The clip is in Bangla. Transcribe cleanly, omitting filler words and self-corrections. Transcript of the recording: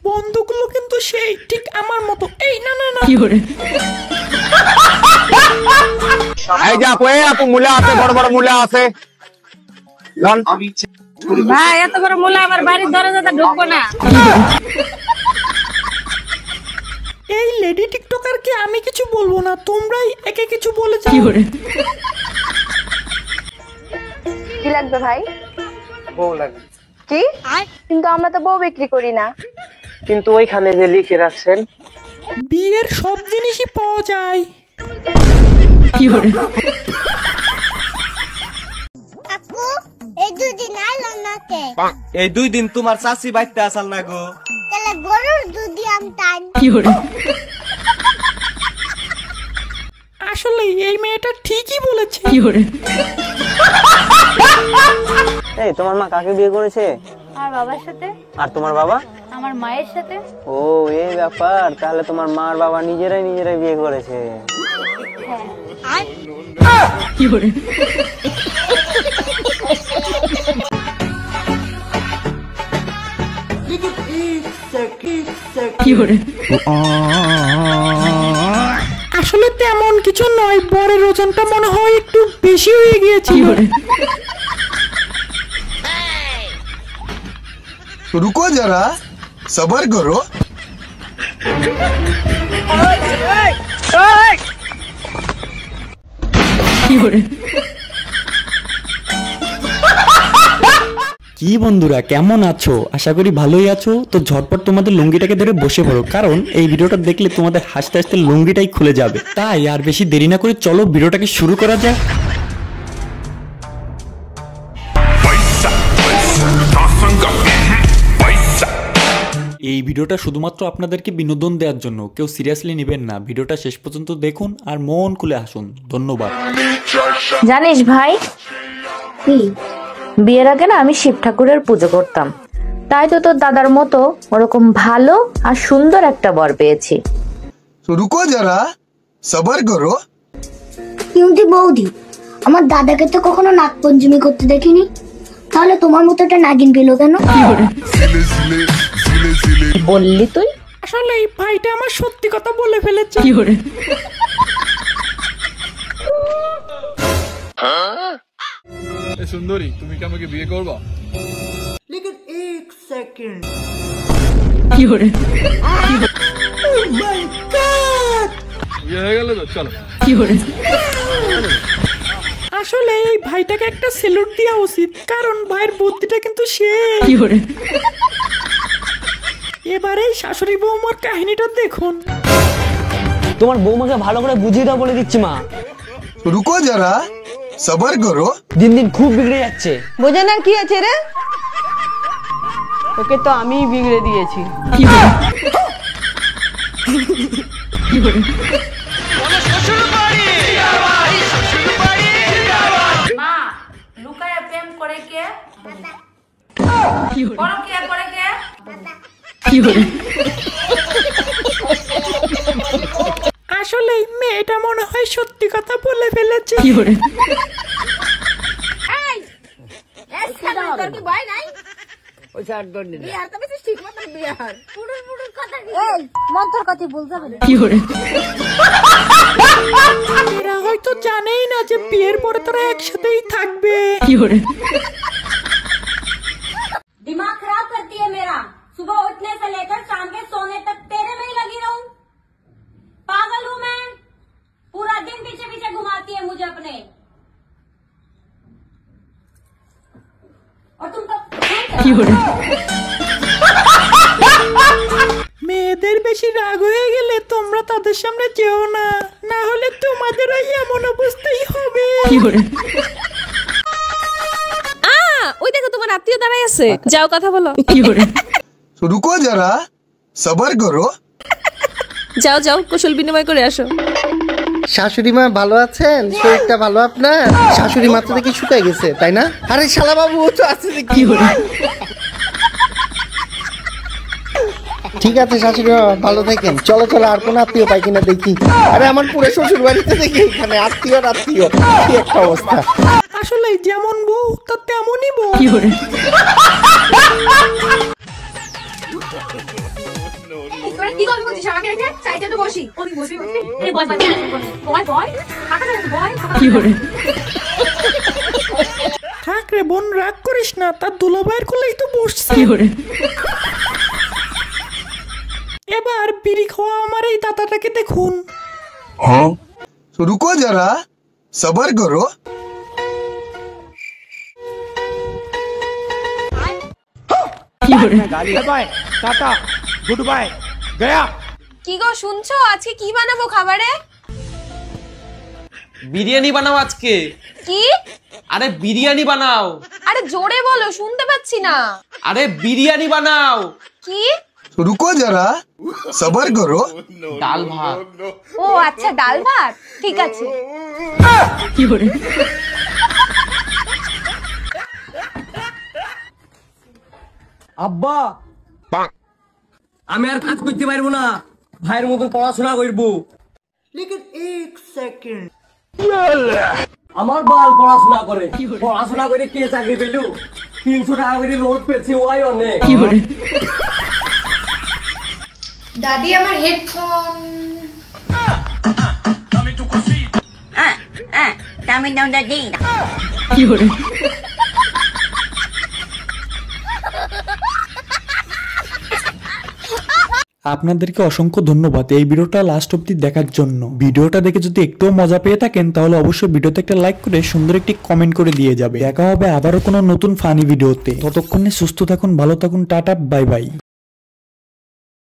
বন্ধুগুলো কিন্তু সেই ঠিক আমার মতো। এই না না না এই যে আপু মূলা আছে, বড় বড় মূলা আছে। ভাই এত বড় মূলা আমার বাড়ির দরজাতে ঢুকবো না। এই লেডি টিকটকারকে আমি কিছু বলবো না, তোমরাই একে কিছু বলে যাও। কি লাগবে ভাই? বউ লাগবে। কি? কিন্তু আমরা তো বউ বিক্রি করি না। কিন্তু ওইখানে যে লিখে রাখছেন বিয়ের সব জিনিসই পাওয়া যায়। এই 2 দিন তোমার চাচি বাইতে আসাল না গো। আসলে এই মেয়েটা ঠিকই বলেছে। এই তোমার মা কাকে বিয়ে করেছে? আমার বাবার সাথে। আর তোমার বাবা? আমার মায়ের সাথে। ও এই ব্যাপার, তাহলে তোমার মার বাবা নিজেরাই বিয়ে করেছে। আসলে তেমন কিছু নয়, বরের ওজনটা মনে হয় একটু বেশি হয়ে গিয়েছে। रुको जरा सबर करो। কি বন্ধুরা কেমন আছো? আশা করি ভালোই আছো। তো ঝটপট তোমাদের লুঙ্গিটাকে ধরে বসে পড়ো, কারণ এই ভিডিওটা দেখলে তোমাদের হাসতে হাসতে লুঙ্গিটাই খুলে যাবে। তাই আর বেশি দেরি না করে চলো ভিডিওটাকে শুরু করা যাক। এই ভিডিওটা শুধুমাত্র আপনাদেরকে বিনোদন দেওয়ার জন্য, কেউ সিরিয়াসলি নেবেন না। ভিডিওটা শেষ পর্যন্ত দেখুন আর মন খুলে হাসুন। ধন্যবাদ। জানিস ভাই, কি বিয়ের আগে না আমি শিব ঠাকুরের পুজো করতাম, তাই তো তোর দাদার মতো ওরকম ভালো আর সুন্দর একটা বর পেয়েছি। रुको जरा सबर करो। কিন্তু বৌদি, আমার দাদাকে তো কখনো নাগপঞ্চমী করতে দেখিনি, তাহলে তোমার মতো একটা নাগিন পেল কেন? বললি তুই? আসলে এই ভাইটা আমার সত্যি কথা বলে ফেলেছে। সুন্দরী, তুমি কি আমাকে বিয়ে করবা? লেকিন এক সেকেন্ড। বিয়ে হয়ে গেল তো চলো। আসলে এই ভাইটাকে একটা সেলুট দেওয়া উচিত, কারণ ভাইয়ের বুদ্ধিটা কিন্তু সেই। এবারে শাশুড়ি বৌমার কাহিনীটা দেখুন। তোমার বৌমাকে ভালো করে বুঝিয়ে দাও বলে দিচ্ছি মা। रुको जरा सबर करो। দিন দিন খুব বিগড়ে যাচ্ছে। বোঝে না কি আছে রে? ওকে তো আমি বিগড়ে দিয়েছি। মা, লুকায়া প্রেম করে কে? বড় কে করে কে? আসলে মেয়েটা মনে হয় সত্যি কথা বলে ফেলেছে। তোর কি ভয় নাই? মন্তর কথা বলতে হবে। এরা হয়তো জানেই না যে বিয়ের পরে তারা একসাথেই থাকবে। दिमाग खराब करती है मेरा। सुबह उठने से लेकर शाम के सोने तक तेरे में ही लगी रहूं? पागल हूं मैं? पूरा दिन पीछे पीछे घुमाती है मुझे अपने। और तुम মেয়েদের বেশি রাগ হয়ে গেলে তোমরা তাদের সামনে যেও না, না হলে তোমাদেরও এমন অবস্থাই হবে। ওই দেখো তোমার আত্মীয় দাঁড়ায় আছে, যাও কথা বলো। रुको जरा सबर करो। যাও যাও কুশল বিনিময় করে আসো। শাশুড়ি মা ভালো আছেন? শরীরটা ভালো আপনার? শাশুড়ি মাথা থেকে শুকায় গেছে তাই না? আরে শালা বাবু ও তো আছে দেখি। ঠিক আছে শাশুড়ি মা ভালো থাকেন। চলো চলো আর কোন আত্মীয় পাই কিনা দেখি। আরে আমার পুরো শ্বশুর বাড়িতে দেখি এখানে আত্মীয় কি একটা অবস্থা। আসলে যেমন বউ তা তেমনই বউ। কি গল্প করছিস আমাকে রেখে? সাইডে তো বসি। ওই বসবি বসবি। এই বয় বয় বয় কাকা যাবে বয়। কি করে? থাক রে বোন, রাগ করিস না, তার দুলাভাইয়ের কোলেই তো বসছে। এবার বিড়ি খাওয়া আমার এই দাদাটাকে দেখুন। हाँ तो रुको जरा सबर करो। বাই টাটা গুড বাই গয়া। কি গো শুনছো, আজকে কি বানাবো খাবারে? বিরিয়ানি বানাও আজকে। কি? আরে বিরিয়ানি বানাও। আরে জোরে বলো, শুনতে পাচ্ছি না। আরে বিরিয়ানি বানাও। কি? तो रुको जरा सबर करो। ডাল ভাত। ও আচ্ছা, ডাল ভাত, ঠিক আছে। আব্বা আমি আর কাজ করতে পারবো না, ভাইয়ের মতন পড়াশোনা করবো। আমার বাল পড়াশোনা করে, পড়াশোনা করে কে চাকরি পেল? 300 টাকা করে রোড পেয়েছি, ওই অনেক। দাদি আমার হেডফোন। আপনাদেরকে অসংখ্য ধন্যবাদ এই ভিডিওটা লাস্ট অব্দি দেখার জন্য। ভিডিওটা দেখে যদি একটুও মজা পেয়ে থাকেন তাহলে অবশ্যই ভিডিওতে একটা লাইক করে সুন্দর একটি কমেন্ট করে দিয়ে যাবে। দেখা হবে আবারও কোনো নতুন ফানি ভিডিওতে। ততক্ষণে সুস্থ থাকুন, ভালো থাকুন, টাটা, বাই বাই।